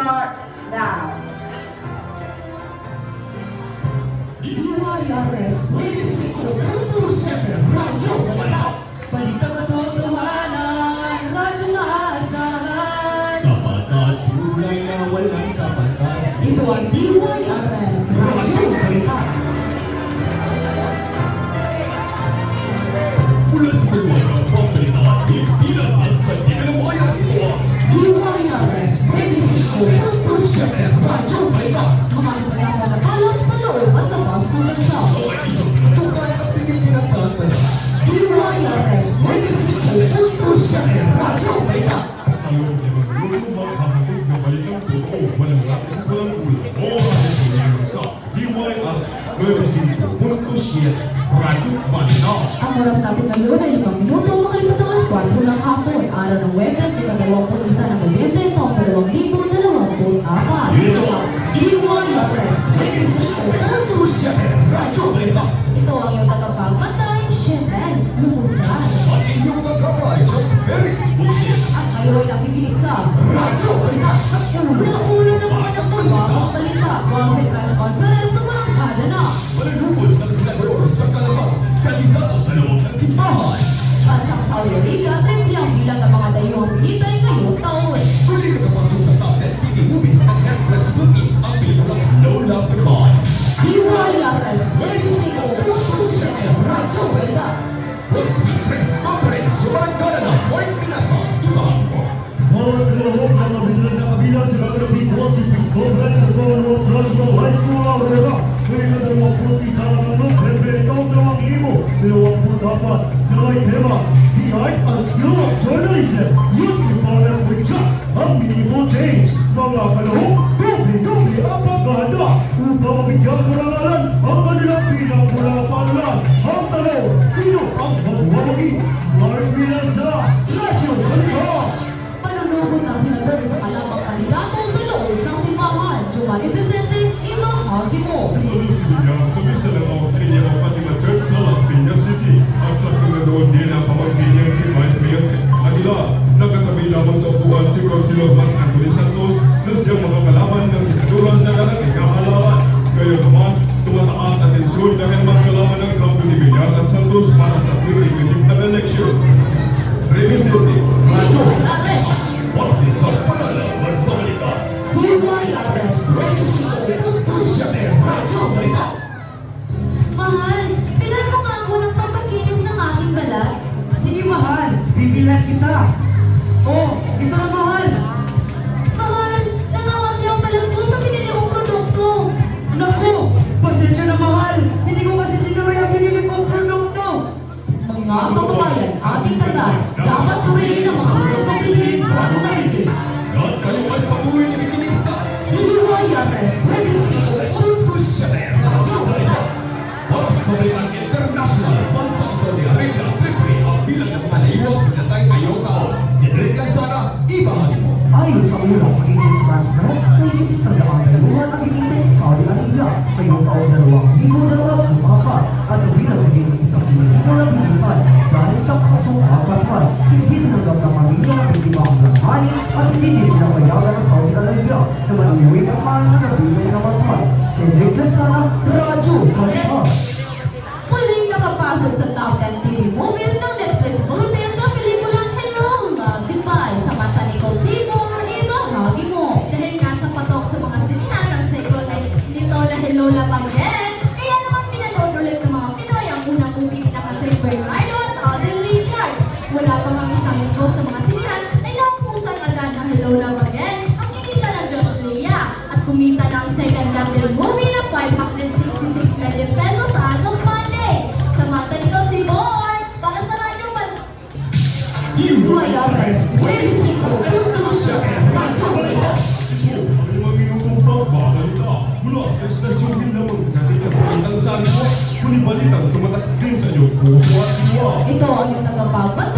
start now. DYRS 25.7 Radyo Balita. Balita katotohanan, radyo maasahan. Tapat at kulay na walang kapatid. Ito ang DYRS Radyo Balita. Mula sa Balita, pambalita, hindi lang at sa tinalawayan ito ang DYRS 25.7 Radyo Balita. Mga kapalaman na alam sa loob at labas ng bansa. tukay at Pilipinas natin. DYRS 25.7 Radyo Balita. Sa loob ng grupo maghahatid na balitang totoo, walang lapis at walang ulo. O ang sa DYRS 25.7 Radyo Balita. Ang oras natin ngayon ay 5 minuto makalipas ang alas 4 ng hapon. Araw ng Webes, ika-21 ng Nobyembre, taong 2024. Ito ang DYRS 25.7 Radyo Balita. Ito ang iyong tagapagmatay, Shemen Lumusan. At inyong magkabay, Just Very Boses. At ngayon nakikinig sa Radyo Balita. Una-una ng mga nagtulwang balita. Quasi press conference sa barangada na. Mananungkot ng senador sa Calabang, kandidato sa loob ng simbahan. Bansang Saudi Arabia, triplyang bilang ng mga dayuhang hinay ngayong taon. Muli nakapasok sa top 10 TV movies ng Netflix Philippines ang pelikulang Lola Pecon. DYRS 25.7 Radyo Balita. Pulsi Press Conference sa barangada ng Port Pinasa, Ibahan mo. Bawat kalahok na kabilang sa Kakalapit Wasi Peace Conference sa Commonwealth National High School Aurora. May ika-21 ng Nobyembre taong 2024 na may tema The Art and Skill of Journalism, Youth Empowerment for Just and Meaningful Change. Mga kalahok, doble-doble ang paghahanda upang mabigyan karangalan ang kanilang pinagmulang pangalan. Ang tanong, sino ang magwawagi? Mark Minasa, Radyo Balita. Panunugod ng senador sa kalabang kandidato sa loob ng simbahan. Giovanni Vicente, ibahagi mo. Lulusibigyan sa misa ng Australia o Fatima Church sa Las Piñas City at sa kagadoon din ang pamangkin niyang si Vice Mayor Aguila. Nakatabi lamang sa upuan si Councilor Mark Anthony Santos na siyang makakalaban ng sinaduran sa darating na halaman. Ngayon naman, tumataas ang tensyon dahil magkalaman ng kampo ni Villar at Santos para sa 2025 na elections. Revisente, Radyo, DYRS. Pagsisang Panala, Magbabalita. DYRS 25.7 Radyo Balita. Mahal, bilan mo nga ako ng pampakinis ng aking balat. Sige mahal, bibilhan kita. Oh, ito na mahal. Mahal, nangawati ang balat ko sa pinili mong produkto. Naku, pasensya na mahal. Hindi ko kasi sinuri ang pinili kong produkto. Mga kababayan, ating tandaan, dapat suriin ang mga pagpapili bago gamitin. At kayo ay patuloy na nakikinig sa DYRS 25.7 Radyo Balita. para sa Bayan International, Bansang Saudi Arabia, Tripoli, ang bilang ng mga naiwag pinatay ngayong taon. Sinirikan sana, ibahagi mo. Ayon sa ulang Agency France Press, mahigit isang daang dalawan ang binitay sa Saudi Arabia ngayong taon 2024 at ang bilang naging isang Pilipino na binitay dahil sa kasong kakapal. Hindi tinanggap ng pamilya na pinibahang lamani at hindi din pinapayagan ng Saudi Arabia na manuwi ang mahal na bilang namatay. Sinirikan sana, Radyo Balita. Muling nakapasok sa top 10 TV movies ng Netflix Philippines ang pelikulang Hello, Love, Goodbye sa mata ni Nicole Timor, ibahagi mo. Dahil nga sa patok sa mga sinihan ng sequel nito na Hello, Love Again, kaya naman pinanood ulit ng mga Pinoy ang unang movie ni Catherine Bernardo at Alden Richards. Wala pa nga isang linggo sa mga sinihan ay naupusan agad ng Hello, Love Again ang kinita ng Josh Lea at kumita ng second Latin movie na 566 million pesos as of Monday. Sa mata ni Timor, para sa Radyo DYRS 25.7 Radyo Balita. Ito ang mga ginukumpang balita mula sa estasyon din naman natin ang balitang sabi mo. Kung balitang tumatak din sa iyo, puso at siwa. Ito ang iyong tagapagpatay.